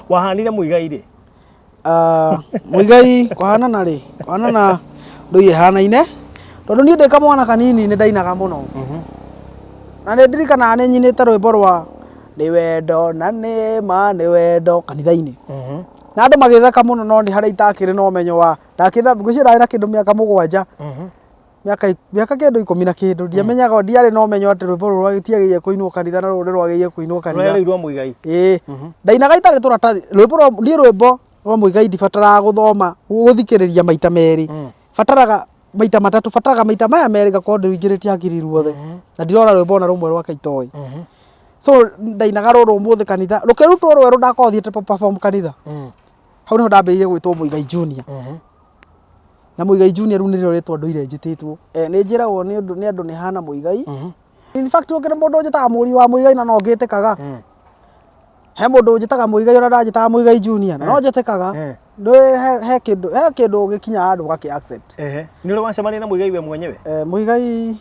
Wahanire Muigai ri? Muigai kwana ri. Kwana na nduye hanaine. Tondu ni ndika mwana kanini ni ndainaga muno. Na ni ndirikana ni nyinite rwimbo rwa ni wendo na ni ma ni wendo kanitha-ini. Na andu magitheka muno no ni haria itakiri no menyo wa ndakira ngwicira na kindu miaka 7 miaka kindu 10 na kindu ndiamenyaga ndiari no menyo ati rwimbo rwa gitiagiye kuinwo kanitha na ruri rwagiye kuinwo kanitha rwa Muigai ndainaga itari turatathi rwimbo rwa Muigai ndibataraga guthoma guthikiriria maita meri bataraga maita matatu bataraga maita maya meri gakorwo ndiwingiritie hakiri ruothe na ndirona rwimbo na rumwe rwa kaitoi so ndainaga ruru umuthi kanitha rukirutwo rweru ndakothiete perform kanitha hau niho ndambiririe gwitwo Muigai Junior na Muigai Junior riu niryo ritwa nduire njititwo ni njiragwo ni andu ni hana Muigai in fact ukire mundu njitaga muri wa Muigai na no ngitikaga he mundu njitaga Muigai ona ndajitaga Muigai Junior no njitikaga he kindu gikinya andu gaki accept ni uri wacemania na Muigai we mwenyewe Muigai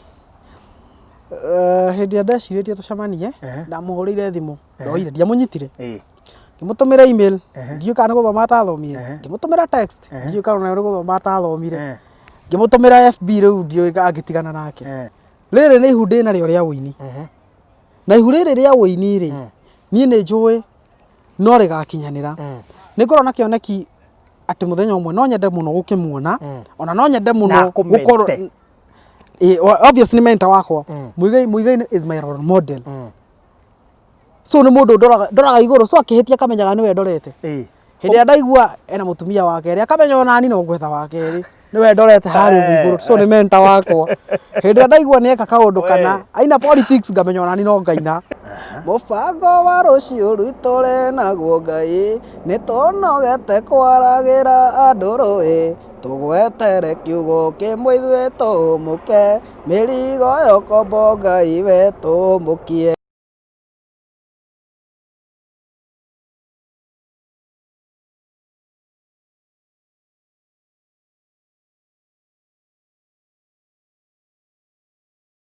hindi ndeciritie tucemanie ndamuhurire thimu ndoire ndiamunyitire ngimutumira email ndiu kana guthoma atathomire ngimutumira text ndiu kana ni guthoma atathomire ngimutumira FB riu ndiu agitigana nake riri ni ihundi na rio ria wini na ihu riri ria wini ri nie ni njui no rigakinyanira ni ngorona kioneki ati muthenya umwe no nyende muno gukimuona ona no nyende muno gukorwo obviously mentor wakwa Muigai is my role model so ni mundu ndoraga iguru so akihitia kamenyaga ni we ndorete hindi ndaigua ena mutumia wake ri akamenya ona ni no gwetha wake ri ni we ndorete hari iguru so ni mentor wakwa hindi ndaigua ni eka kaundu kana aina politics ngamenya ona ni no ngaina mubango wa rucio rwitore naguo Ngai ni tonogete kwaragira andu rui tugwetere kiugo kimwe ithuĩ tũmũke mĩrigo yokombo Ngai we tũmũkie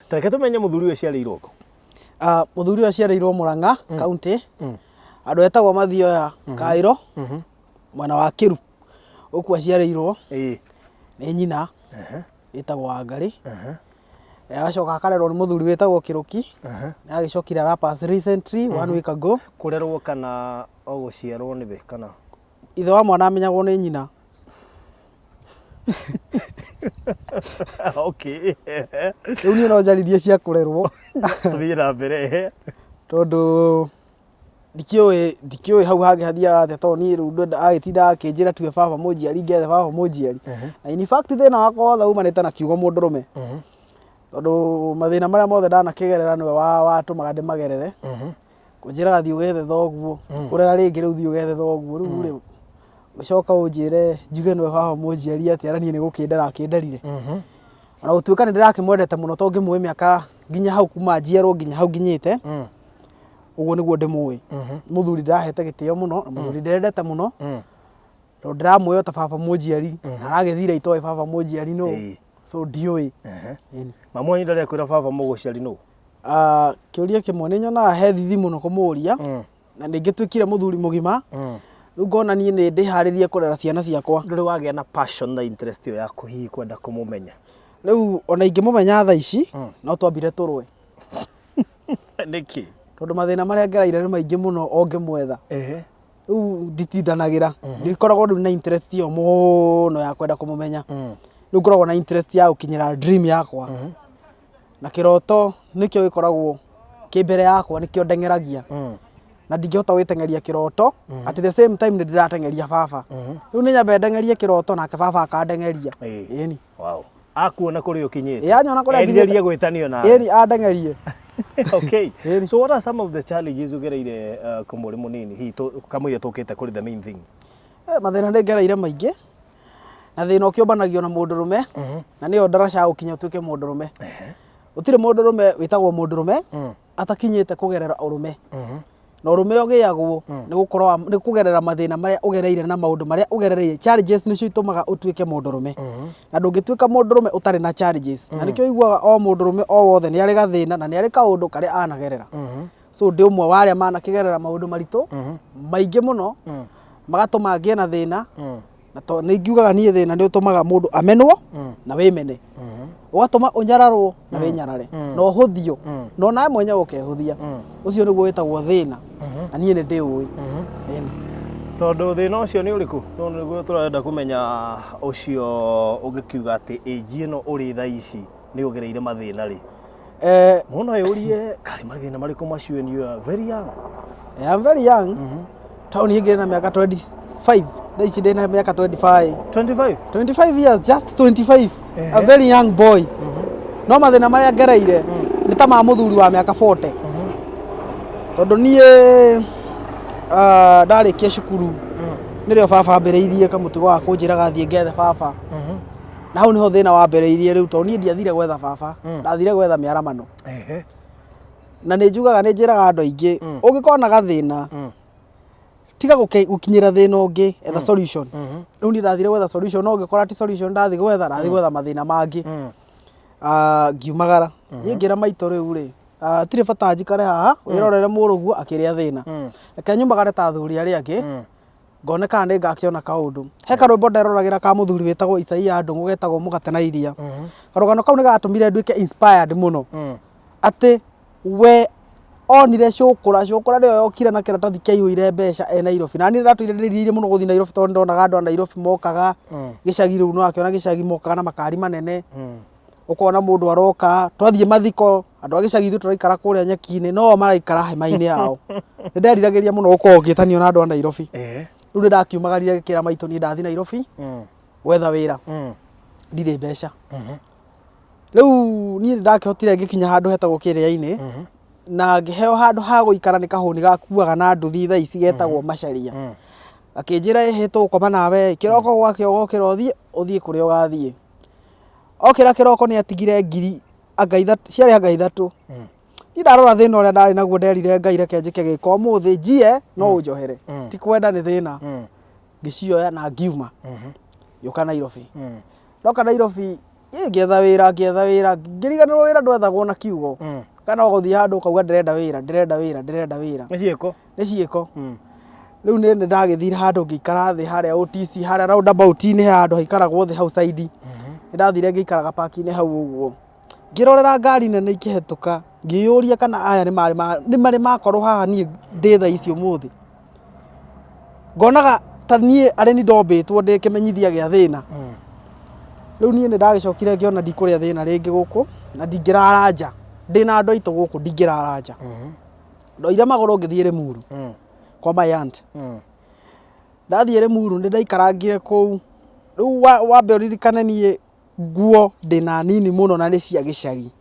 Tareke tumenye muthuri ucio ciarĩirwo kũ muthuri ucio ciarĩirwo Murang'a county andu etagwo Mathioya Kairo mwana wa Kiru ukwa ciarĩirwo ni nyina etagwo Wangari agacoka akarerwo ni muthuri wetagwo Kiruki na agicokire rappers recently 1 week ago kurerwo kana oguciarwo ni be kana ithe wa mwana amenyagwo ni nyina okay riu ni no njarithie cia kurerwo tuthira mbere tondu ndikioi hau hangi hathia ate to ni riu agitinda akinjira tuwe baba munjiari ngethe baba munjiari na in fact thina wakwa tha umanite na kiugo mundurume tondu mathina maria mothe ndanakigerera niwe watumaga ndimagerere kunjiraga thiu gethe thoguo kurera ringi riu thiu gethe thoguo riu ucoka unjire njuge niwe baba munjiari ati aranie ni gukindera akinderire ona gutuika ni ndirakimwendete muno to ngimwe miaka nginya hau kuma njiarwo nginya hau nginyite uguo niguo ndimui muthuri ndirahete gitio muno na muthuri ndirendete muno to ndiramuoya ta baba munjiari na aragithira itoe baba munjiari no so ndioi mamu ndare kwira baba muguciari no kiuria kimwe ni nyona he thithi muno kumuria na ningitwikire muthuri mugima riu ngona nie ni ndiharirie kurera ciana ciakwa nduri wagia na passion na interest ya kuhihi kwenda kumumenya riu ona ingimumenya tha ici no twambire turwe niki tondu mathina maria ngeraire ni maingi muno ongimwetha riu nditindanagira ndikoragwo na interest yo muno ya kwenda kumumenya riu ngoragwo na interest ya gukinyira dream yakwa na kiroto nikio gikoragwo kimbere yakwa nikio ndengeragia na ndingihota gwitengeria kiroto at the same time ndiratengeria baba riu ni nyambe ndengerie kiroto na baba akandengeria eni wow akuona kuri ukinyite anyona kuri nginya gwitanio na eni andengerie okay so what are some of the challenges ugereire kumuri munini hi kamwire tukite kuri the main thing mathina ngereire maingi na thina ukiobanagio na mundurume na niyo ndaraca ukinya utuike mundurume utire mundurume witagwo mundurume atakinyite kugerera urume na urume ogiagwo ni kugerera mathina maria ugereire na maundu maria ugereire challenges nicio itumaga utuike mundurume na ndungituika mundurume utari na challenges na nikio iguaga o mundurume o wothe ni ari gathina na ni ari kaundu kari anagerera so ndi umwe wa aria mana kigerera maundu maritu maingi muno magatuma ngie na thina na to ni ngiugaga nie thina ni utumaga mundu amenwo na wimene ugatuma unyararwo na winyarare na uhuthio no nawe mwenye ukehuthia ucio niguo witagwo thina na nie ni ndi ui tondu thina ucio ni uriku no niguo turenda kumenya ucio ugikiuga ati age ino uri tha ici ni ugereire mathina ri muno yurie kari mathina mariku macio and you are very young. I am very young. Town higere na miaka 25. Daichi dena miaka 25. 25 years, just 25. A very young boy. No mathina maria ngereire ni ta ma muthuri wa miaka 40. Tondu nie ndarikia cukuru nirio baba mbereirie kamutugo wa kunjiraga thie ngethe baba. Na hau niho thina wa mbereirie riu to nie ndiathire gwetha baba, ndathire gwetha miaramano. Na ni njugaga ni njiraga andu aingi ugikona gathina tiga gukinyira thina ungi etha solution. Riu ni ndathire gwetha solution no ugikora ti solution ndathi gwetha mathina mangi. Ngiumagara ni ngira maito riu ri tire bata njikare haha wirorere muruguo akiria thina reke nyumagare ta thuri aria angi ngone kana ni ngakiona kaundu he karwimbo nderoragira ka muthuri witagwo Isaia Ndungu getagwo mugate na iria karugano kau ni gatumire nduike inspired muno ati we onire cukura rio yokire na kiratathi kiaiyuire mbeca Nairobi na ni ndatuire muno guthi Nairobi tondu ndonaga andu a Nairobi mokaga gicagi riu no akiona gicagi mokaga na makari manene ukona mundu aroka twathie mathiko andu a gicagi thu turaikara kuria nyeki-ini no maraikara hema-ini yao ni nderiragiria muno uko gitanio na andu a Nairobi riu ni ndakiumagarire gikira maitu ni ndathi Nairobi wetha wira ndire mbeca riu ni ndakihotire ngikinya handu hetagwo kiria-ini na ngiheo handu ha guikara ni kahuni gakuaga na nduthi tha ici getagwo macharia akinjira ehe tukoma nawe kiroko gwake ugokira uthie kuria ugathie okira kiroko ni atigire ngiri ciari anga ithatu ni ndarora thina uria ndari naguo nderire Ngai reke njike giko umuthi njie no unjohere ti kwenda ni thina ngicioya na ngiuma yuka Nairobi ndoka Nairobi ngietha wira ngiriganirwo wira ndwethagwo na kiugo kana uguthie handu ukauga ndirenda wira ni ciiko riu ni ndagithire handu ngikara thi haria OTC haria roundabout ni handu haikaragwo thi hau side ni ndathire ngikaraga park-ini hau uguo ngirorera ngari nene ikihetuka ngiyuria kana aya ni mari makorwo haha ni ndi tha ici umuthi ngonaga ta nie ari ni ndombitwo ndikimenyithia gia thina riu nie ni ndagicokire ngiona ndikuria thina ringi guku na ndingiraranja ndina andu aitu guku ndingiraranja ndoire maguru ngithie Limuru kwa my aunt ndathie Limuru ndi ndaikarangire kuu riu wambe uririkane nie nguo ndina nini muno na ni cia gicagi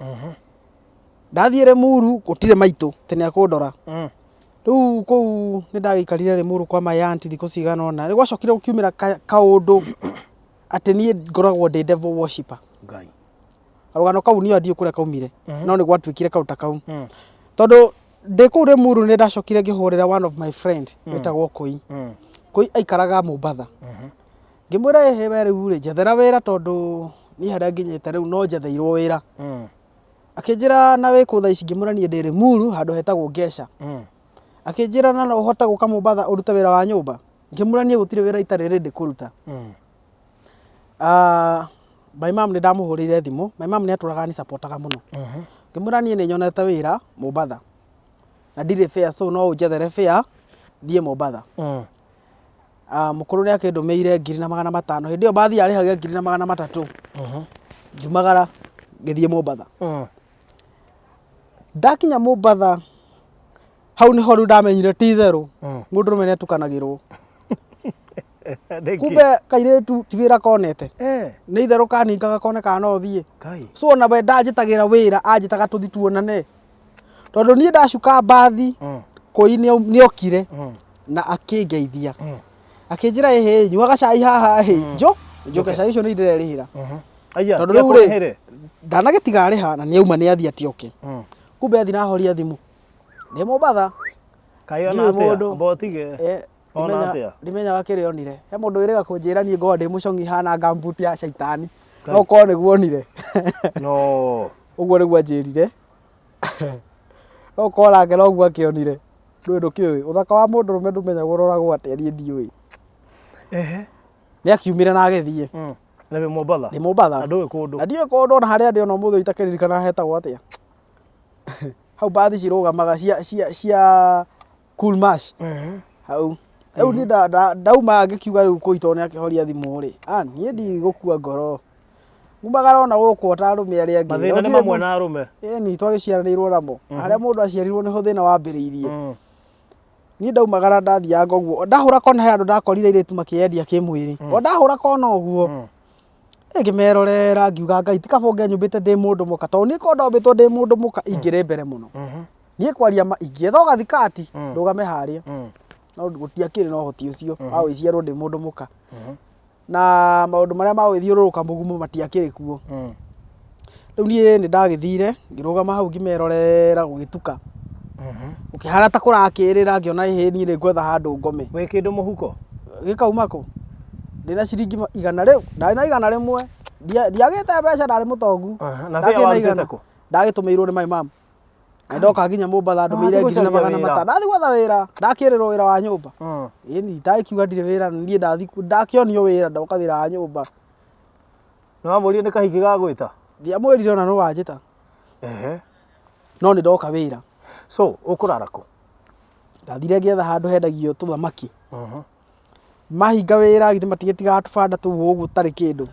ndathie Limuru gutire maitu tene akundora riu kuu ni ndagikarire Limuru kwa my aunt thiku cigana ona ni gwacokire gukiumira kaundu ati nie ngoragwo ndi devil worshipper Ngai arugano kau ni athie kuria kaumire no ni gwatwikire kauta kau tondu ndi ku Limuru ni ndacokire ngihurira one of my friend wetagwo Koi aikaraga Mombasa ngimwira ehe we riu ri njethera wira tondu ni haria nginyite riu no njetheirwo wira akinjira na wiku tha ici ngimwira nie ndi Limuru handu hetagwo Gesha akinjira na no uhota guka Mombasa urute wira wa nyumba ngimwira nie gutire wira itari ready kuruta my mom ni ndamuhurire thimu my mom ni aturaga ni supportaga muno ngimwira nie ni nyonete wira Mombasa na ndire fair so no unjethere fair thie Mombasa mukuru ni akindumeire 2,500 hindi yo bathi arihagia 3,300 njumagara ngithie Mombasa ndakinya Mombasa hau ni horu ndamenyire ti theru mundu rumene atukanagirwo kumbe kairetu ti wira konete ni itheru kaningaga kone kana uthie so na we ndanjitagira wira anjitaga tuthi tuonane tondu nie ndacuka bathi Koi ni okire na akingeithia akinjira ehe nyuaga cai haha njoke cai icio ni ndirerihira tondu riu ri ndanagitiga ariha na ni auma ni athia tioke kumbe athi na horia thimu ni Mombasa kayona atia botige ndimenyaga kiria onire he mundu wiriga kunjira nie ngorwa ndi mucongi hana gambuti ya shaitani no ko niguo onire no uguo niguo anjirire no kora ke no gwa kionire ndwe ndukioi uthaka wa mundu rume ndumenyagwo uroragwo atia nie ndioi ni akiumire na agithie na Mombatha ni Mombatha andu kundu na ndioi kundu na haria ndi ona muthu itakiririkana hetagwo atia hau bathi cirugamaga cia cool mash hau eu ni ndauma agikiuga riu kuito ni akihoria thimu ri nie ndi gukua ngoro ngumagara ona guku ta arume aria angi mathina ni mamwe na arume ni twagiciaranirwo namo haria mundu aciarirwo ni ho thina wambiriirie ni ndaumagara ndathianga uguo ndahura kona he andu ndakorire iritu makiendia kimwiri o ndahura kona uguo ngimerorera ngiuga ngai tikabonge nyumbite ndi mundu muka to ni ko ndombitwo ndi mundu muka ingire mbere muno nie kwaria ingietha gathikati ndugame haria no gutiakire no hoti ucio wa wiciarwo ndi mundu muka na maundu maria ma gwithiururuka mugumu matiakire kuo riu nie ni ndagithire ngirugama hau ngimerorera gugituka ukihana ta kurakirira ngiona iheni ni gwetha handu ngome we kindu muhuko gikaumako ndina ciringi 100 riu ndari na 100 rimwe ndiagite mbeca ndari mutongu na vya warutete ku ndagitumirwo ni my mom ndoka nginya Mombatha ndumire ngiri na 500 ndathi gwetha wira ndakirirwo wira wa nyumba ni ndakiuga ndire wira nie ndathi ndakionio wira ndoka wira wa nyumba no amuri ni kahiki ga gwita ndiamwirire ona no wanjita no ni ndoka wira so ukurara ku ndathire ngietha handu hendagio tuthamaki mahinga wira githĩ matigetiga tubanda tu uguo tari kindu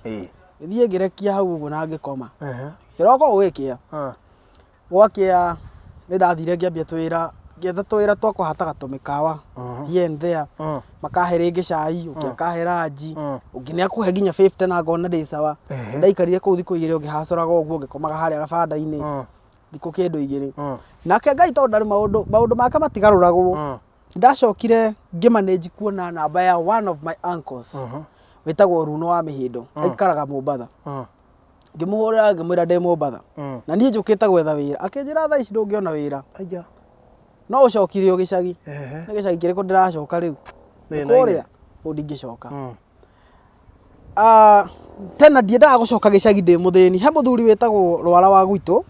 thie ngirekia hau uguo na ngikoma kiroko gwikia gwakia ni ndathire ngiambia twira ngietha twira twa kuhataga tumikawa here and there makahe ringi cai ukiakahe ranji ungi ni akuhe nginya 50 na ngona ndi sawa ndaikarire kuu thiku igiri ungihacuraga uguo ngikomaga haria gabanda-ini thiku kindu igiri nake ngai to ndari maundu make matigaruragwo ndacokire ngimanage kuona namba ya one of my uncles witagwo Runo wa Mihindo aikaraga Mombatha ngimuhurira ngimwira ndi Mombatha na nie njukite gwetha wira akinjira thaa ici ndungiona wira no ucokithio gicagi ni gicagi kiriko ndiracoka riu kuria ndingicoka tena ndiendaga gucoka gicagi ndi muthini he muthuri witagwo Rwara wa gwitu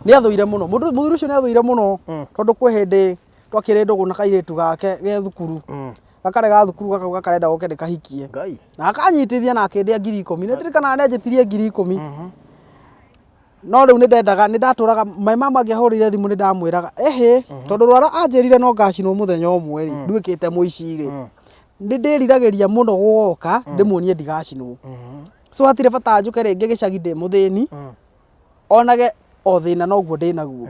ni athuire muno muthuri ucio ni athuire muno tondu kwi hindi twakire ndugu na kairitu gake ge thukuru gakare ga thukuru gakauga karenda goke ndikahikie na akanyitithia na akendia 10,000 ni ndirikana ne njitirie 10,000 no riu ni ndendaga ni ndaturaga my mama angihurire thimu ni ndamwiraga tondu Rwara anjirire no ngacinwo muthenya umwe ri nduikite muici ri ni ndiriragiria muno gugoka ndimuonie ndigacinwo so hatire bata njuke ringi gicagi ndi muthini onage o thina no guo ndinaguo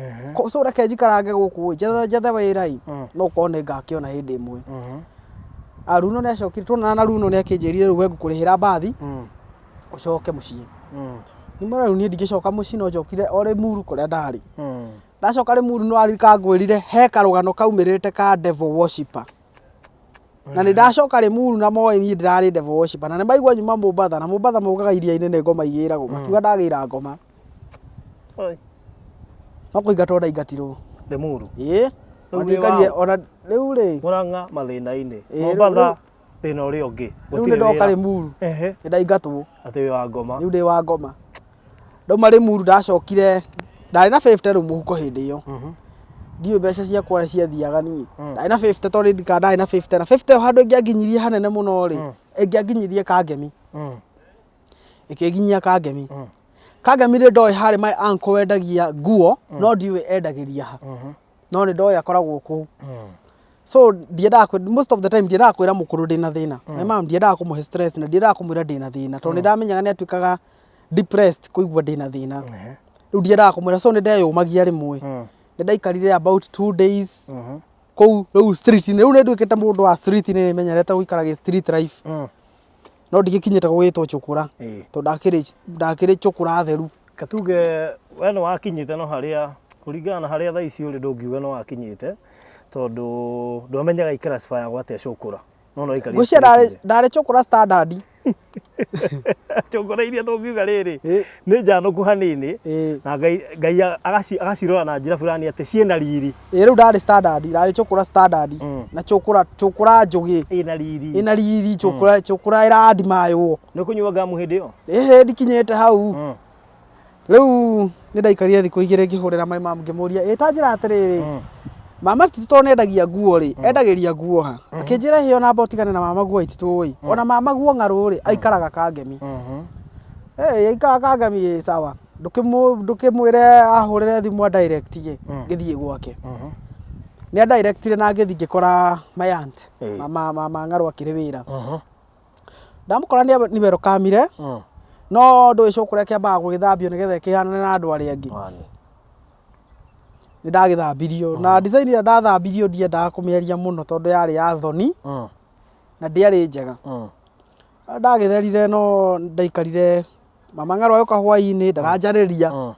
so reke njikarange guku jethe wira no kone ngakiona hindi imwe Runo ni acokire tuna na Runo ni akinjirire riu ngukurihira bathi ucoke mucii ni mara ni ndigicoka mucii no njokire ore muru kuria ndari ndacoka ri muru no arika ngwirire he karugano kaumirite ka devil worshipper na ni ndacoka ri muru na moe ni ndirari devil worshipper na ni maigua nyuma Mombatha na Mombatha mugaga iria-ini ni ngoma igiragwo makiuga ndagira ngoma no kuingatwo ndaingatirwo ndi muru ndingarire ona riu ri Murang'a mathina-ini Mombatha thina uria ungi riu ndoka ri muru ni ndaingatwo ati wa ngoma riu ndi wa ngoma ndauma ri muru ndacokire ndari na 50 riu muhuko hindi iyo ndiyo mbeca cia kwara ciathiaga ni ndari na 50 tondu ndika ndari na 50 na 50 handu ingianginyirie hanene muno ri ingianginyirie Kangemi ikiginyia Kangemi Kangemi ri ndoi hari my uncle wendagia nguo no ndiwe endagiria ha no ni ndoi akoragwo ku so ndiendaga most of the time ndiendaga kwira mukuru ndina thina my mom ndiendaga kumuhe stress na ndiendaga kumwira ndina thina tondu ndamenyaga ni atuikaga depressed kuigua ndina thina riu ndiendaga kumwira so ni ndeyumagia rimwe ni ndaikarire about 2 days kou riu street ni riu nduikite mundu wa street ni menyerete guikaraga street life no ndigikinyite gwitwo chukura to ndakiri chukura theru katuge we no wakinyite no haria kuringana na haria thaa ici uri ndungiuga no wakinyite tondu ndomenyaga classify gwate chukura no ikari gucia ndari chukura standard chukura iria ndungiuga riri ni njanuku hanini na ngai agacirora na njira fulani ati ciena riri riu ndari standard ndari chukura standard na chukura njugi ina riri chukura ira ndimaywo ni kunyua gamu hindi yo ndikinyete hau Riu ni ndaikarire thiku igire ngihurira mai mamu ngimuria itanjira atiriri mama tito nendagia nguo ri endagiria nguo ha akinjira hiyo na botigane na mama nguo ititui ona mama nguo ngaru ri aikaraga kangemi aikaraga kangemi sawa ndukimwire ahurire thimu direct ye ngithie gwake ni directire na ngithi ngikora my aunt mama ngaru akiri wira ndamukora ni wero kamire no ndo icukure kiambaga gugithambio nigetha kihanane na andu aria angi ni ndagithambirio na design ira ndathambirio ndiendaga kumieria muno tondu yari ya thoni na ndiari njega ndagitherire no ndaikarire mama ngaru ayoka hwaini ndaranjariria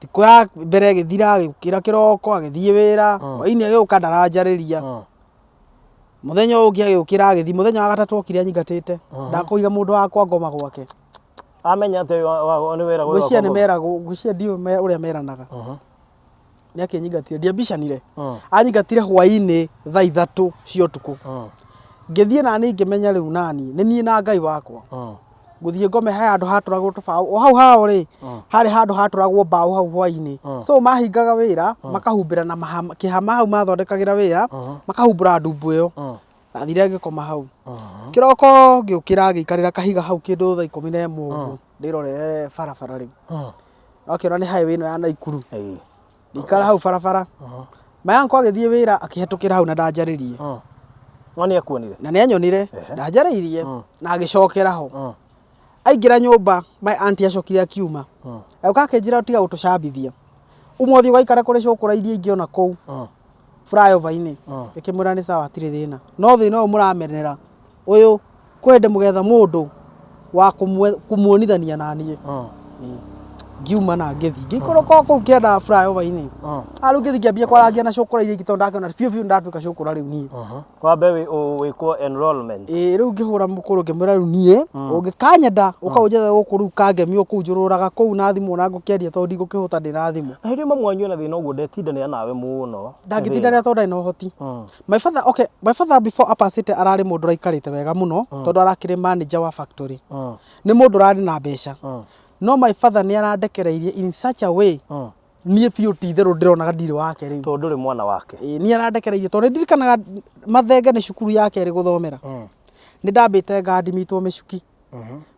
tiku ya mbere githira gikira kiroko agithie wira hwaini agiuka ndaranjariria muthenya ungi agiukira agithi muthenya wa gatatu okire anyingatite ndakuiga mundu wakwa ngoma gwake amenya ate ni wera gwa gucia ni mera gucia ndio uria meranaga ni akinyingatire ndiambicanire anyingatire hwaini thaa 3 cia utuku ngithie na ni ngimenya riu nani ni nie na Ngai wakwa nguthie ngome ha andu haturagwo tubao o hau hao ri hari handu haturagwo mbao hau hwaini so mahingaga wira makahumbira na kihama hau mathondekagira wira makahumbura ndumbu iyo nathire ngikoma hau kiroko ngiukira giikarira kahiga hau kindu thaa 11 ndirorere barabara riu akiona ni highway ino ya Naikuru ndikara hau barabara mayanko agithie wira akihetukira hau na ndanjaririe ngani akuonire na ni anyonire ndanjaririe na agicokera ho aingira nyumba my auntie acokire akiuma auka akinjira utiga gutucambithia umwothi ugaikara kuri cukura iria ingiona kou flyover ini ikimwira ni sawa atiri thina no thina muramenera uyu kwende mugetha mundu wa kumuonithania nanie ngiuma na ngithi ngikoroka kou kienda flyover ini aru ngithi kiambia kwarangia na cukura iria itonda akiona fiu ndatuika cukura riu nie wambe wikwo enrollment riu ngihura mukuru ngimwira riu nie ungikanyenda ukaunjetha guku riu kangemi ukunjururaga kou na thimu na ngukiaria tondu ngukihota ndina thimu hiri mamwanyu na thina uguo ndetindania nawe muno ndangitindania tondu ndina uhoti my father before apasite arari mundu raikarite wega muno tondu arakire manager wa factory ni mundu rari na mbeca no my father ni arandekereirie in such a way nie biu titheru ndironaga ndiri wake riu tondu ri mwana wake ni arandekereirie tondu ndirikanaga mathenge ni cukuru yake ri guthomera ni ndambite ngadi mitwo micuki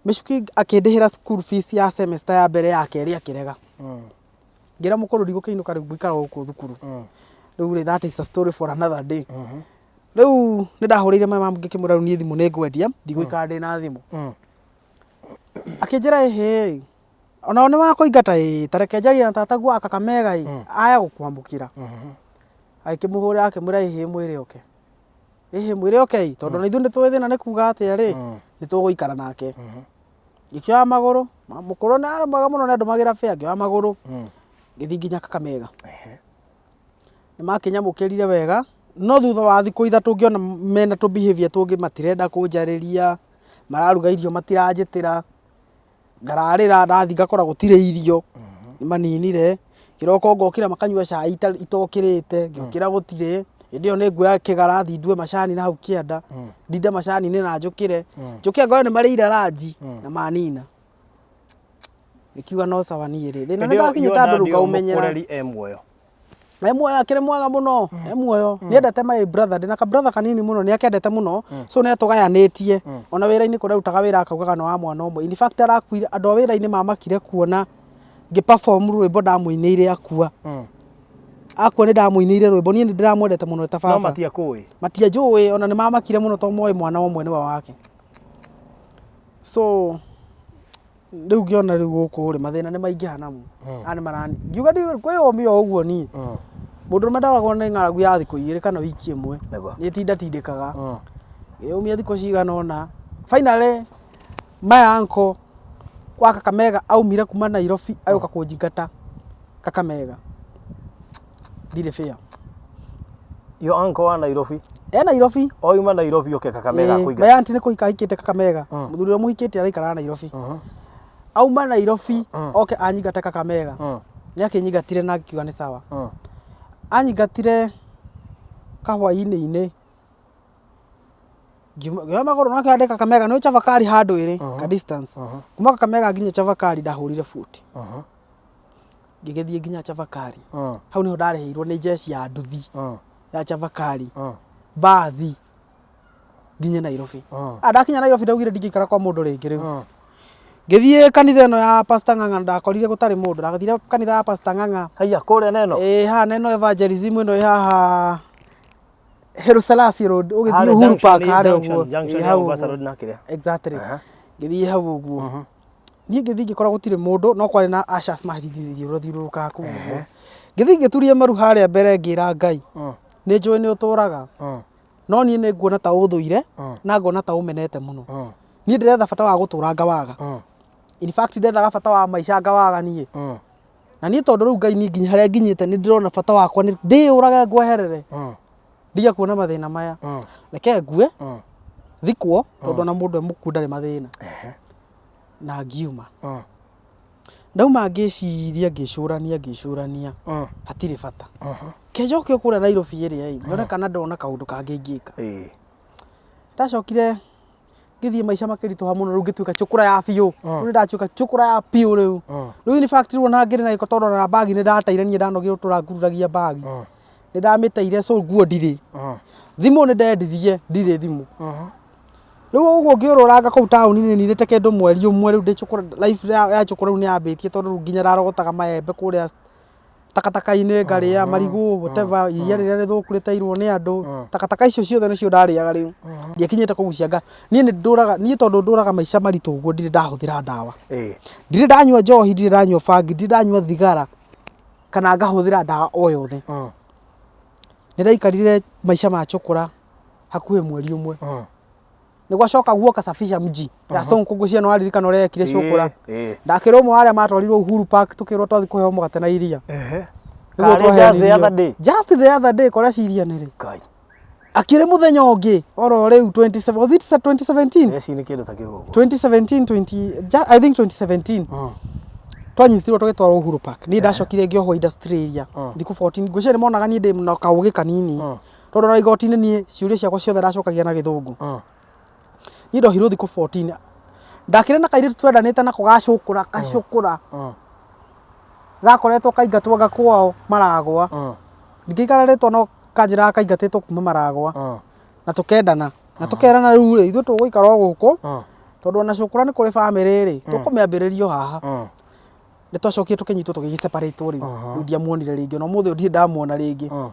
micuki akindihira school fees ya semester ya mbere yake ri akirega ngira mukuru ndigukiinuka riu gwikara guku thukuru riu ri that is a story for another day riu ni ndahurire mama ngikimura riu nie thimu ni ngwendia ndigwikara ndina thimu akinjira he ona one wa kuingata tareke njari na tata gwa Kakamega aya gukwambukira aikimuhura akimura he mwire oke mwire oke tondu na ithundi twithina ni kuga ati ri ni tuguikara nake ngikioya maguru mukuru na ari mwega muno ndu magira fare ngioya maguru ngithi nginya Kakamega ni makinyamukirire wega no thutha wa thiku ithatu ngiona mena tu behavior tungi matirenda kunjariria mararuga irio matiranjitira ngararira ndathi ngakora gutire irio ni maninire kiroko ngokira makanyua cai itokirite ngiokira gutire indio ni nguya kigarathi ndue macani na hau kienda ndinde macani ni na njukire njuke ngoyo ni marira ranji na manina ikiuga no sawa ni ri thina ndakinyita ndu ruga umenyera muoyo akire mwega muno muoyo ni endete my brother ndina ka brother kanini muno ni akendete muno so ni tugayanetie ona wira-ini kuria rutaga wira akaugaga no wa mwana umwe in fact arakuire andu a wira-ini mamakire kuona ngi perform rwimbo ndamuinire akua akua ni ndamuinire rwimbo ni ndiramwendete muno ta baba no matia njui ona ni mamakire muno to moe mwana umwe ni wa wake so riu ngiona riu guku ri mathina ni maingi hanamu ani marani ngiuga ndi kwiyomio uguo ni mundu mandagwo ni ng'aragu ya thiku igiri kana wiki imwe ni tindikaga umia thiku cigana ona finally my uncle kwa Kakamega aumire kuma Nairobi ayoka kunjingata Kakamega ndire fare yo uncle wa Nairobi Nairobi oima Nairobi oke Kakamega kuiga my auntie ni kuika ikite Kakamega muthuri muhikite araikara Nairobi auma Nairobi oke anyingata Kakamega ni akinyingatire na akiuga ni sawa anyingatire kahwa-ini Ngiuma magoro nake ande Kakamega no Chavakari handå ĩrĩ ka distance kuma Kakamega nginya Chavakari ndahũrire foot ngĩgĩthiĩ nginya Chavakari hau niho ndareheirwo nĩ jeshi ya nduthi ya Chavakari bathi nginya Nairobi ndakinya Nairobi ndaugire ndingĩikara kwa mũndũ rĩngĩ rĩu ngĩthiĩ kanitha ĩno ya Pastor Ng'ang'a ndakorire gũtarĩ mũndũ ndathire kanitha ya Pastor Ng'ang'a haya kũrĩa neno haha neno evangelism ĩno haha Herusalasi Road ũgĩthiĩ Uhuru Park harĩa ũguo hau Barcelona na kĩrĩa exactly ngĩthiĩ hau ũguo niĩ ngĩthiĩ ngĩkora gũtirĩ mũndũ no kwarĩ na ushers mathiũrũrũkaga kũu ũguo ngĩthiĩ ngĩturie maru harĩa mbere ngĩra Ngai nĩ njũĩ nĩ ũtũraga no niĩ nĩ nguona ta ũthũire na ngona ta ũmenete mũno niĩ ndĩretha bata wa gũtũra ngawaga in fact ndĩrethaga bata wa maica ngawaga niĩ na niĩ tondũ rĩu Ngai niĩ nginya harĩa nginyĩte nĩ ndĩrona bata wakwa nĩ ndĩũrage ngweherere ndiga kuona mathĩna maya reke ngue thikwo tondũ na mũndũ mũku ndarĩ mathĩna na ngiuma ndauma ngĩciria ngĩcũrania hatirĩ bata kejoke kũrĩa Nairobi ĩrĩa nyone kana ndona kaũndũ kangĩngĩka ndacokire ngĩthiĩ maica makĩritũha mũno rĩu ngĩtuĩka cukura ya biũ rĩu ndatuĩka cukura ya biũ rĩu in fact rĩu ona ngĩrĩ na gĩko tondũ na bagi nĩ ndateire niĩ ndanogire gũtũra ngururagia bagi nĩ ndamĩteire so nguo ndirĩ thimũ nĩ ndendirie ndirĩ thimũ rĩu ũguo ngĩũrũranga kũu taũni-inĩ nirĩte kĩndũ mweri ũmwe rĩu ndĩ cukura life ya cukura rĩu nĩ yambĩtie tondũ rĩu nginya ndarogotaga maembe kũrĩa takataka-inĩ ngarĩa marigũ whatever iria rĩrĩa rĩthũku rĩteirwo nĩ andũ takataka icio ciothe nĩcio ndarĩaga rĩu ndiakinyĩte kũgucianga niĩ nĩ ndũraga niĩ tondũ ndũraga maica maritũ ũguo ndirĩ ndahũthĩra ndawa ndirĩ ndanyua njohi ndirĩ ndanyua bangi ndirĩ ndanyua thigara kana ngahũthĩra ndawa o yothe nĩ ndaikarire maica ma cukura hakuhĩ mweri ũmwe nĩgwacoka guoka safisha mji ya Sonko gucia no aririkana ũrĩa ekire cukura ndakĩrwo ũmwe arĩa matwarirwo Uhuru Park tukĩrwo twathi kũheo mũgate na iria just the other day kora ciria nĩrĩ akĩrĩ mũthenya ũngĩ oro rĩu 27 was it 2017 yes ni kĩndũ ta kĩgũgũ 2017 I think 2017 twanyitirwo tũgĩtwarwo Uhuru Park ni ndacokire ngĩohwo industry area thikũ 14 ngũcia nĩ monaga niĩ ndĩ na kaũgĩ kanini tondũ na igoti-inĩ niĩ ciũria ciakwa ciothe ndacokagia na gĩthũngũ niĩ ndohirwo thikũ 14 ndakĩrĩ na kairĩtu twendanĩte nako gacũkũra gakoretwo kaingatwo gakwao Maragwa ngĩikara rĩtwa no kanjĩra kaingatĩtwo kuma Maragwa na tũkendana na tũkerana rĩu rĩ ithuĩ tũgũikara o gũkũ tondũ ona cukura nĩ kũrĩ bamĩrĩ rĩ tũkũmĩambĩrĩrio haha nĩ twacokire tũkĩnyitwo tũgĩgĩseparate rĩu ndiamuonire rĩngĩ na ũmũthĩ ndirĩ ndamuona rĩngĩ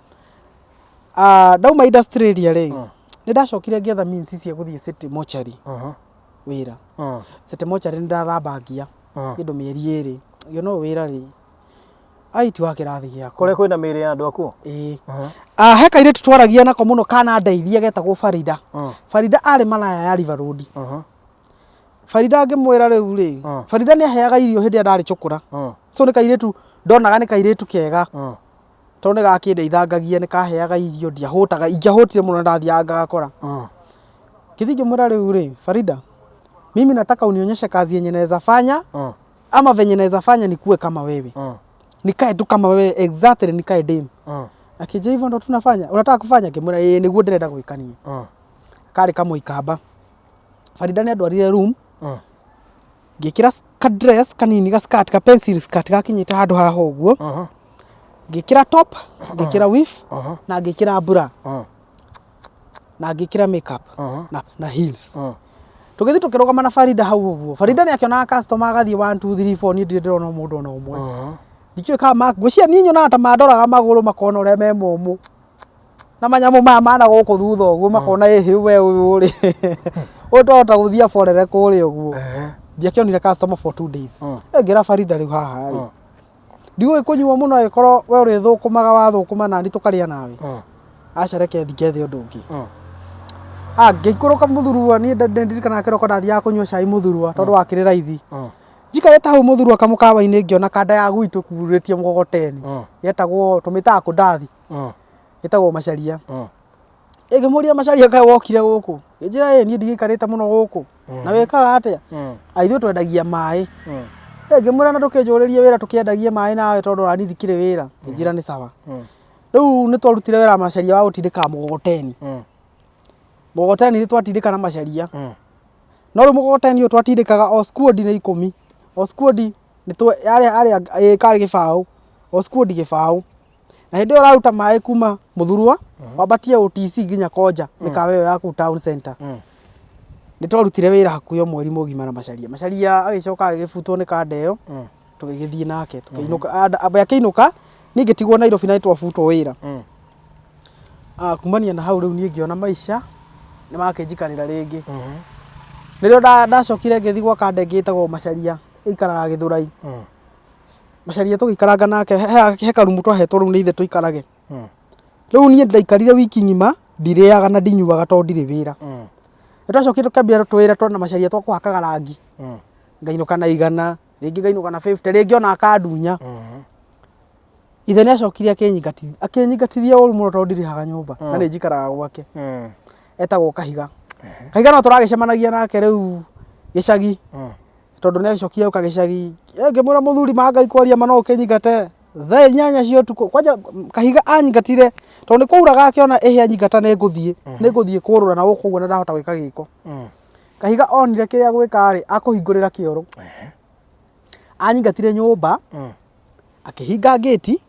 ndauma industry area rĩ nĩ ndacokire ngĩetha means cia gũthiĩ city mortuary wĩra city mortuary nĩ ndathambangia kĩndũ mĩeri ĩrĩ you know wĩra rĩ aiti wa kĩrathi gĩakwa kũrĩa kwĩna mĩĩrĩ ya andũ akuo he kairĩtu twaragia nako mũno kana ndeithia getagwo Farida Farida arĩ malaya ya River Road Farida ngĩmwĩra rĩu rĩ Farida nĩ aheaga irio hĩndĩ ndarĩ cukura so nĩ kairĩtu ndonaga nĩ kairĩtu kega tondũ nĩ gakĩndeithangagia nĩ kaheaga irio ndiahũtaga ingĩahũtire mũno ndathiaga ngakora gĩthiĩ ngĩmwĩra rĩu rĩ Farida mimi nataka unionyeshe kazi yenye naweza fanya ama venye naweza fanya nikuwe kama wewe nikae tu kama wewe exactly nikae dem akija hivyo ndo tunafanya unataka kufanya kimwĩra nĩguo ndĩrenda gwĩkania karĩ kamwe ikamba Farida nĩ andwarire room ngĩkĩra ka dress kanini ga skirt ka pencil skirt gakinyĩte handũ haha ũguo ngĩkĩra top ngĩkĩra weave na ngĩkĩra bra na ngĩkĩra makeup na heels tũgĩthiĩ tũkĩrũgama na Farida hau ũguo Farida nĩ akĩonaga customer agathiĩ 1 2 3 4 niĩ ndirĩ ndĩrona mũndũ ona ũmwe ndikĩũĩ kana ngwĩciria niĩ nyonaga ta mandoraga magũrũ makona ũrĩa me momũ na manyamũ maya mana gũkũ thutha ũguo makona ĩhĩ we ũyũ rĩ ũtota gũthiĩ aborere kũrĩa ũguo ndiakĩonire customer for 2 days ngĩra Farida rĩu haha rĩ ndigũĩ kũnyua mũno agĩkorwo we ũrĩthũkũmaga wathũkũma nani tũkarĩa nawe aca reke thigethe ũndũ ũngĩ ngĩikũrũka mũthurua niĩ ndirikanaga kĩroko ndathiaga kũnyua cai mũthurua tondũ wakĩrĩ raithi njikarĩte hau mũthurua kamũkawa-inĩ ngĩona kanda ya gwitũ kururĩtie mgogoteni yetagwo tũmĩtaga kũndathi ĩtagwo Macharia ngĩmũria Macharia kaĩ wokire gũkũ ngĩnjĩra niĩ ndigĩikarĩte mũno gũkũ na wĩkaga atĩa ithuĩ twendagia maĩ ngĩmwĩra na ndũkĩnjũrĩrie wĩra tũkĩendagie maĩ nawe tondũ nani ndikĩrĩ wĩra ngĩnjĩra nĩ sawa rĩu nĩ twarutire wĩra Macharia wa gũtindĩka mgogoteni Mugogoteni twatindika na macharia no ri mugogoteni uyu twatindikaga o squad ni 10 o squad ni tu ari kari gibao o squad gibao na hindi uraruta mai kuma Muthurwa wabatie OTC nginya Koja mikawe yo yaku town center ni twarutire wira hakuyo mweri mugima na macharia agicoka agifutwo ni kandeyo tugigithie nake tukiinuka aba yakiinuka ningitigwo Nairobi na twafutwo wira kumania na hau riu ni ngiona maisha ni makinjikanira ringi nirio ndacokire ngithi gwa kande ngitagwo macharia ikaraga Githurai macharia tugikaranga nake he karumu twahetwo riu ni ithe tuikarage riu ni ndaikarire wiki ngima ndiriaga na ndinyuaga to ndire wira ndacokire tukambia twira twona macharia twakuhakaga rangi ngainuka na 100 ringi ngainuka na 50 ringi ona akandunya ithe ni acokire akinyigatithia uru muno to ndirihaga nyumba na ni njikaraga gwake etagwo Kahiga no turagicemanagia nake riu gicagi tondu ni acokia uka gicagi ngimwira muthuri Mangai kwaria mano ukinyigate the nyanya cio tuko kwanja Kahiga anyingatire tondu ni kuuraga akiona ehe anyingata ni nguthie kurura na gukuguo na ndahota gwika giko Kahiga onire kiria gwika ri akuhingurira kioro anyingatire nyumba akihinga gate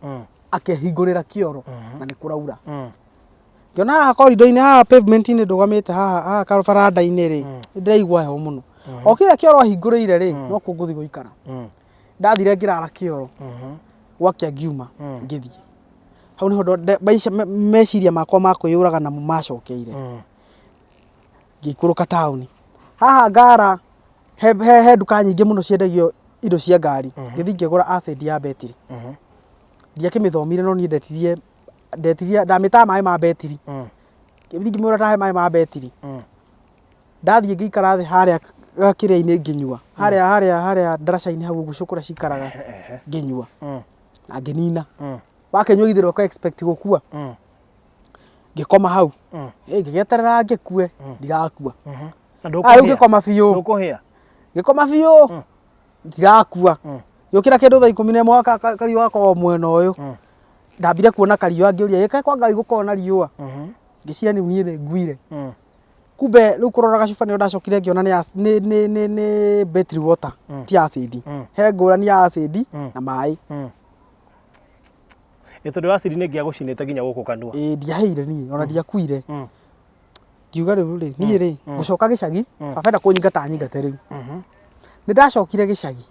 akihingurira kioro na ni kuraura ngiona haha corridor-ini haha pavement-ini ndugamite haha kabaranda-ini ri ndiraigua heho muno o kira kioro ahingurire ri no ku nguthi guikara ndathire ngirara kioro gwakia ngiuma ngithie hau niho meciria makwa makwiyuraga na macokeire ngikuruka town haha ngara he nduka nyingi muno ciendagio indo cia ngari ngithi ngigura acid ya betiri ndiakimithomire no ni ndetirie ndamita mai ma betiri ngithi ngimura tahe mai ma betiri ndathie ngikara thi haria gakire-ini nginyua haria ndaraca-ini hau gucukura cikaraga nginyua na nginina wakenyua githiro ka expect gukua ngikoma hau ngigieterera ngikue ndirakua riu ngikoma biu ngikoma biu ndirakua yukira kindu thaa 11 kariu gako mwena uyu ndambire kuona kariu ngiuria ika kwa Ngai gukona riua ngiciria ni nie nguire kumbe riu kurora gacuba ni ndacokire ngiona ni battery water ti acid he ngurani ya acid na mai tondu acid ni ngiagucinite nginya guku kanua ndiaheire ni ona ndiakuire ngiuga riu ri nie ri gucoka gicagi abenda kunyingata nyingate riu ni ndacokire gicagi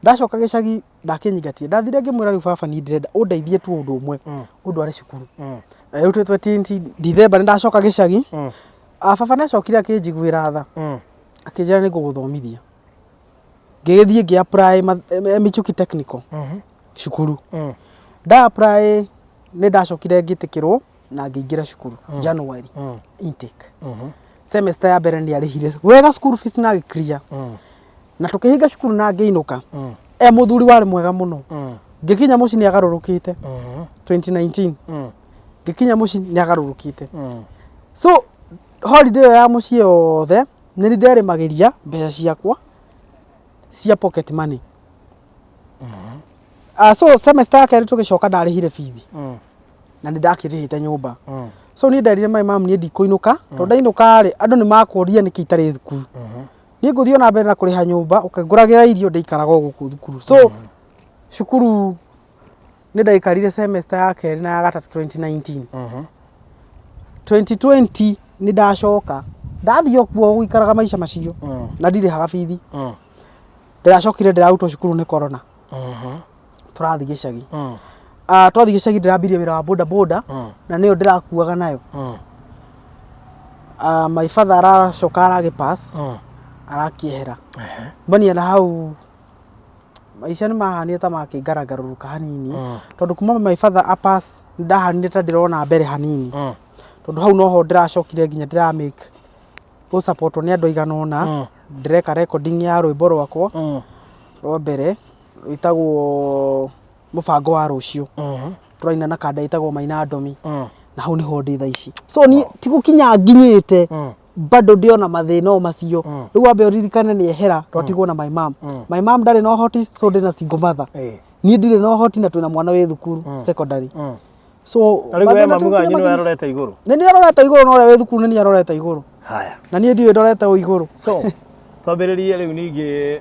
ndacoka gicagi ndakinyingatie ndathire ngimwira riu baba ni ndirenda undeithie tu undu umwe undware cukuru riu 2020 December ndacoka gicagi baba nacokire akinjiguira tha akinjira ni nguguthomithia ngigithie ngi apply Michuki technical cukuru nda apply ni ndacokire ngitikirwo na ngiingira cukuru January intake semester ya mbere ni arihire wega school fees na giclear na tukihinga cukuru na ngiinuka muthuri wari mwega muno ngikinya muci ni agarurukite 2019 ngikinya muci ni agarurukite so holiday ya muci yothe ni nderimagiria mbeca ciakwa cia pocket money so semester yake tugicoka ndarihire fees na ni ndakirihite nyumba so ni nderire my mom ni ndikuinuka tondu ndainuka ri andu ni makuria ni kitari thukuru ni nguthio na mbere na kuriha nyumba ukaguragira irio ndeikaraga guku thukuru so cukuru ni ndaikarire semester ya keri na ya gatatu 2019 2020 ni ndacoka ndathio kuo guikaraga maisha macio na ndirihaga bithi ndiracokire ndirarutwo cukuru ni corona turathi gicagi twathi gicagi ndirambirie wira wa boda na niyo ndirakuaga nayo my father aracoka aragipass arakiehera mbania na hau maisha ni mahania ta makingaragarũrũka hanini tondu kuma my father apass ndahanire ta ndirona mbere hanini tondu hau noho ndiracokire nginya ndira make go support ni andu iganona ndireka recording ya rwimbo rwakwa rwa mbere itagwo mubango wa rucio turaina na kanda itagwo Maina Ndomi na hau niho ndi thaa ici so ni tigukinya nginyite bado ndiona mathina o macio riu ambe uririkane ni ehera twatigwo na my mom ndari no hoti so ndina single mother ni ndire no hoti na twina mwana we thukuru secondary So mathina Muigai ni arorete iguru. Ni arorete iguru no we thukuru ni arorete iguru. Haya. Na ni ndiwe ndorete o iguru. So twambiririe riu ningi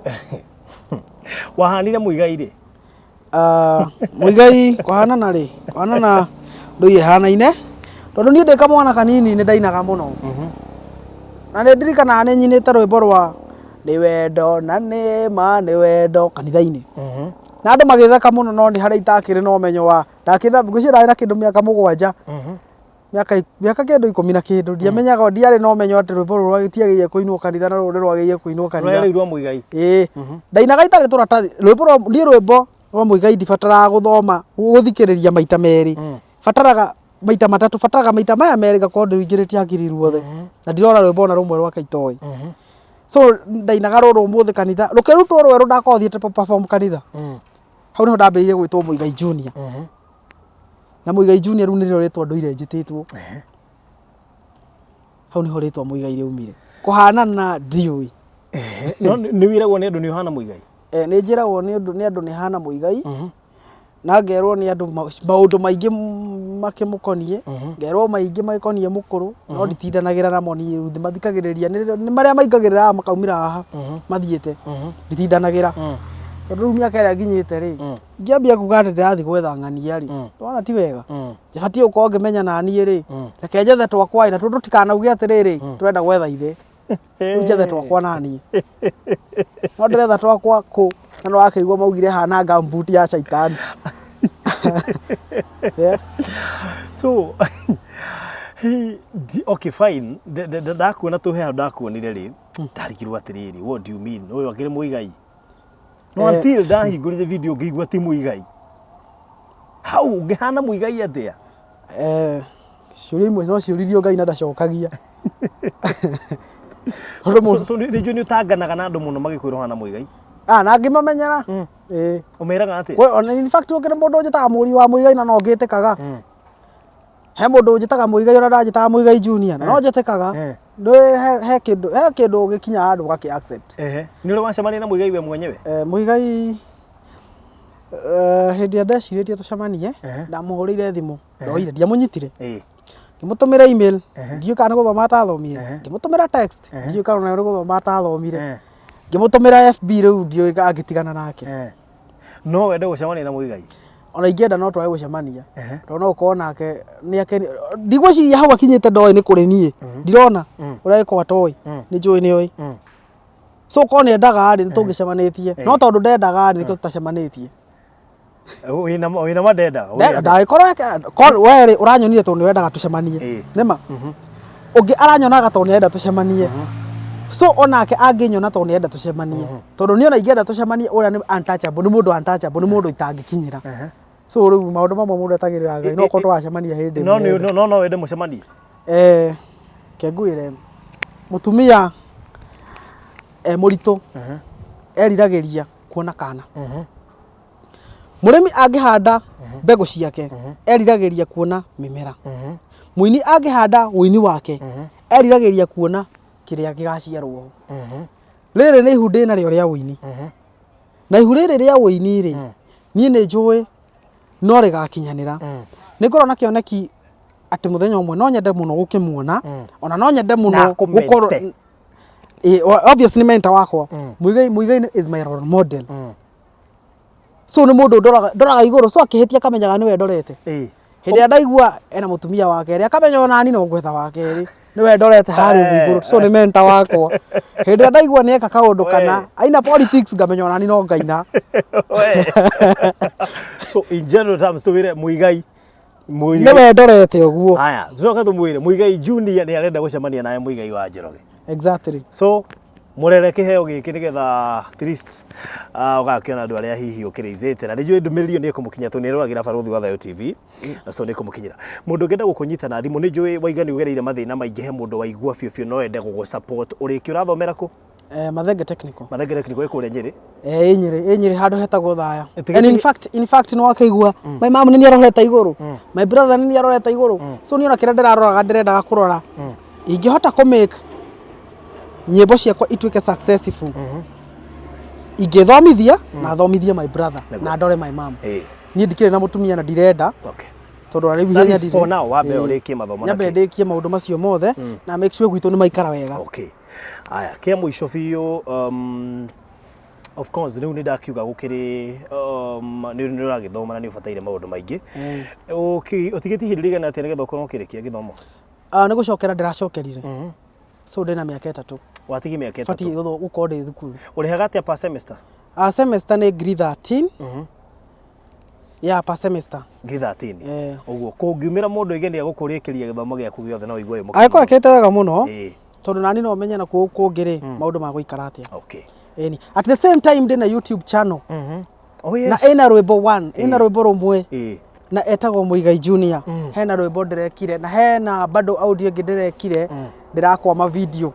wahanire Muigai ri. Muigai kwahanana ri. Kwahanana nduye hanaine. Tondu ni ndika mwana kanini ni ndainaga muno. Na ni ndirikana ni nyinite rwimbo rwa ni wendo na ni ma ni wendo kanitha-ini. Na andu magitheka muno no ni haria itakiri no menyo wa ndakira ngwicira na kindu miaka 7 miaka kindu 10 na kindu ndiamenyaga ndiari no menyo ati rwimbo rwa gitiagiye kuinwo kanitha na rwimbo rwagiye kuinwo kanitha rwa Muigai ndainaga itari turatathi rwimbo rwa Muigai ndibataraga guthoma guthikiriria maita meri bataraga maita matatu bataraga maita maya meri gakorwo ndiwingiritie hakiri ruothe na ndirona rwimbo na rumwe rwa kaitoi. So ndainaga ruru muthi kanitha rukirutwo rweru ndakothiete perform kanitha hau niho ndambiririe gwitwo Muigai Junior na Muigai Junior riu niryo ritwa nduire njititwo hau niho ritwa Muigai riumire kuhanana ndiui no ni wiragwo ni andu ni hana Muigai ni njiragwo ni andu ni hana Muigai na ngerwo ni andu maundu maingi makimukonie ngerwo maingi maikonie mukuru no nditindanagira namo ni mathikagiriria ni maria maingagirira makaumira haha mathiete nditindanagira tondu miaka iria nginyite ri ingiambia kuga ati ndirathi gwetha ng'ania ri ndona ti wega njabati ukorwo ngimenya nani ri reke njethe twakwa na tondu tikanauge atiriri turenda gwetha ithe njethe twakwa nani no ndiretha twakwa ku na no akaigua maugire hana gambuti ya shaitani. Yeah. So okay fine ndakuona tuhe ndakuonire ri ndarikirwo atiriri what do you mean uyu akiri Muigai no until ndahingurire video ngigua ti Muigai hau ngihana Muigai atia ciuri imwe no ciuririo Ngai na ndacokagia so ni juni utanganaga na andu muno magikwirwo hana Muigai na ngimamenyera umeraga ati in fact ukire mundu njitaga muri wa Muigai na no ngitikaga he mundu njitaga Muigai ora ndajitaga Muigai Junior na no njitikaga ndo he kindu gikinya andu gaki accept ni uri wacemania na Muigai we mwenyewe Muigai hindi ndeciritie tucemanie ndamuhurire thimu ndoire ndiamunyitire ngimutumira email ndiu kana guthoma atathomire ngimutumira text ndiu kana na guthoma atathomire ngimutumira FB riu ndiu agitigana nake no wende gucemania na Muigai ona ingienda no twae gucemania no ukorwo nake ni akeni ndigwiciria hau akinyite ndoi ni kuri nie ndirona uria iko atoi ni njui ni oi so ko ni endaga ri tungicemanĩtie no tondu ndendaga ri tutacemanitie wina madenda ndagĩkorwo we uranyonire tondu wendaga tucemanie nima ungi aranyonaga tondu enda tucemanie so onake anginyona tondu enda tucemanie tondu ni ona ingĩenda tucemanie uria ni untouchable ni mundu untouchable ni mundu itangikinyira so riu maundu mamwe mundu etagirira Ngai no ko twacemania hindi no wende mucemanie kengwire mutumia muritu eriragiria kuona kana murimi angihanda mbegu ciake eriragiria kuona mimera muini angihanda uini wake eriragiria kuona kiria gigaciarwo riri ni ihu ndina rio ria uini na ihu riri ria uini ri nie ni njui no rigakinyanira ni ngorwo na kioneki ati muthenya umwe no nyende muno gukimuona ona no nyende muno gukorwo obviously mentor wakwa Muigai is my role model so ni mundu ndoraga iguru so akihitia kamenyaga niwe ndorete hindi ndaigua ena mutumia wake ri akamenya ona ni no gwetha wake ri niwe ndorete hari iguru so ni mentor wakwa hindi ndaigua ni eka kaundu kana aina politics ngamenya ona ni no ngaina so in general terms tuwire Muigai niwe ndorete uguo haya tucoka tumwire Muigai Junior ni arenda gucemania naye Muigai wa Njoroge exactly so murere kiheo giki nigetha at least ugakiona andu aria hihi ukireizete na njui ndumiriri ni kumukinya tunirwagira Baruthi wa Thayo TV na so ni kumukinyira mundu ngenda gukunyita na thimu ni njui waigani ugereire mathina maingi he mundu waigua fiu no ende gugu support uriki urathomera ku Mathenge technical ikure Nyeri Nyeri handu hetagwo Thaya and in fact no akaigua my mom ni aroreta iguru my brother ni aroreta iguru so ni ona kira ndiraroraga ndirenda kurora ingihota ku make nyimbo ciakwa ituike successful ingithomithia na thomithia my brother na ndore my mom ni ndikire na mutumia na ndirenda tondu ari hinya ndire for now wabe urikie mathomo na nyambe ndikie maundu macio mothe na make sure gwitu ni maikara wega. Okay, aya kia muico biu of course riu ni ndakiuga gukiri ni uragithoma na ni ubataire maundu maingi utigiti hindi rigana atia nigetha ukorwo ukirikia githomo? Ni gucokera ndiracokerire so ndina miaka 3. Watigi miaka 3? Fati gukorwo ndi thukuru. Urihaga atia per semester? Semester ni grade 13. Yeah, per semester. Grade 13. Uguo kungiumira mundu igeni agukurikiria githomo giaku giothe no igwe muko. Aiko akete wega muno. Tondu nani no menya na kungiri maundu ma guikara atia. Okay. At the same time ndina YouTube channel. Oh yes. Na ina rwimbo 1, ina rwimbo rumwe. Na etagwo Muigai Junior. Hena rwimbo ndirekire na hena bado audio ngi ndirekire ndirakwama video.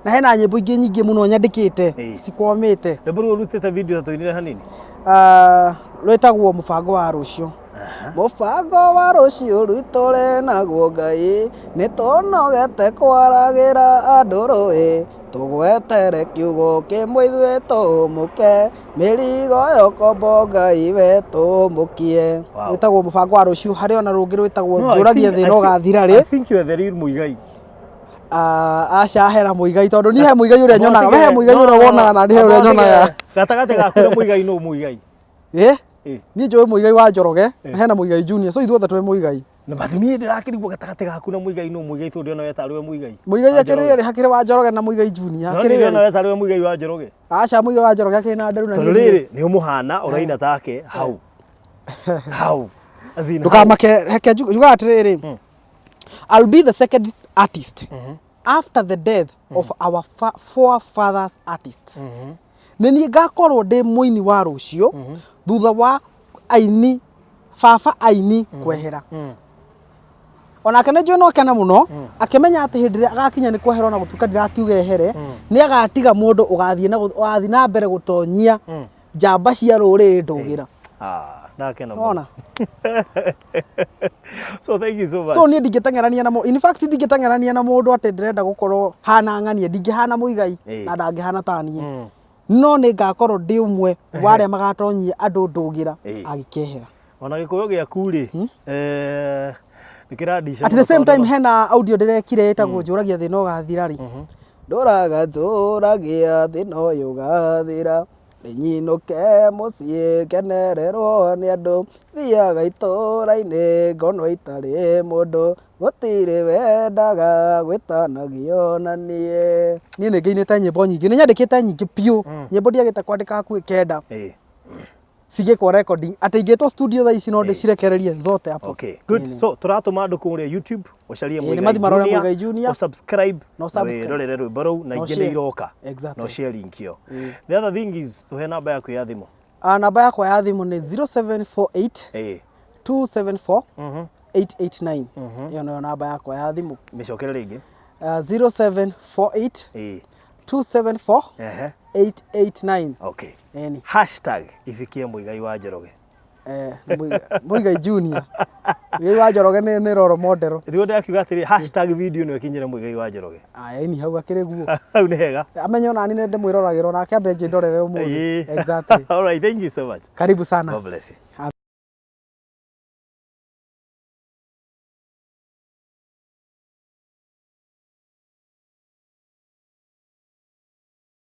Na hena nyimbo ingi nyingi muno nyandikite cikwamite. Ndaburu urutite video tatuinire hanini? Rwetagwo mubango wa rucio. Mubango wa rucio rwitore naguo Ngai ni tonogete kwaragira andu rui tugwetere kiugo kimwe ithuĩ tumuke mĩrigo yokombo Ngai we tumukie. Rwĩtagwo mubango wa rucio harĩ ona rũngĩ rwĩtagwo njũragie thĩ no gathira rĩ. I think you are the real Muigai. Aca hera Muigai tondu ni he Muigai uria nyonaga we he Muigai uria wonaga na ni he uria nyonaga gatagate gaku na Muigai no Muigai ni njũĩ Muigai wa Njoroge na hena Muigai Junior so ithuothe tũrĩ Muigai na basi mie ndirakirigwo gatagate gaku na Muigai no Muigai tondu ona weta ariwe Muigai akĩrĩ hakĩrĩ wa Njoroge na Muigai Junior akĩrĩ ona weta ariwe Muigai wa Njoroge aca Muigai wa Njoroge akĩrĩ na nderu na tondu rĩrĩ nĩ umuhana uraina take hau azina ndukamake heke yuga atirĩrĩ I'll be the second artist after the death of our forefathers artists. Nini ngakorwo ndi muini wa rucio thutha wa aini baba aini kwehera. Ona kana njwe no kana muno akimenya ati hindi ria agakinya ni kwehera na gutuka ndirakiuga ehere ni agatiga mundu ugathi na mbere gutonyia njamba cia ruriri ndugira. Ona. So thank you so much. So ni ndingitengerania na in fact ndingitengerania na mundu ati ndirenda gukorwo hana ng'ania ndingihana Muigai na ndangihana tanie. No ni ngakorwo ndi umwe waria magatonyia andu ndugira agikehera. Ona gikuyo giaku ri nikirandisha. At the same time hena audio ndirekire etagwo njũragia thĩ no gathira ri. Ndũraga njũragia thĩ no yugathira. Nyinuke muciĩ kenererwo nĩ andũ thiaga itũũra-inĩ ngonwo itarĩ mũndũ gũtirĩ wendaga gwĩtanagio na niĩ. Niĩ nĩ ngĩinĩte nyĩmbo nyingĩ nĩ nyandĩkĩte nyingĩ biũ nyĩmbo ndiagĩte kwandĩka hakuhĩ 9 cigĩkwo recording atĩ ingĩtwo studio thaa ici no ndĩcirekererie zote hapo. Okay, good. So turatũma andũ kũrĩa YouTube ucarie Muigai Junior subscribe rorere rwĩmbo rũu na ingĩ nĩ iroka no share link yo. The other thing is tuhe namba yaku ya thimũ. Namba yakwa ya thimũ nĩ 0748 274 889. Iyo nĩyo namba yakwa ya thimũ. Mĩcokere rĩngĩ 0748 274 889. Okay. #ifikie Muigai wa Njoroge. Muigai Junior. Muigai wa Njoroge nĩ roro model. Thigo ndakiuga atĩrĩ #video nĩ ikinyire Muigai wa Njoroge. Ni hau akĩrĩ guo. Hau nĩ hega. Amenyo nani nĩ ndĩmwĩroragĩrwo nake ambe njĩndorere ũmũthĩ. Exactly. All right, thank you so much. Karibu sana. God bless you.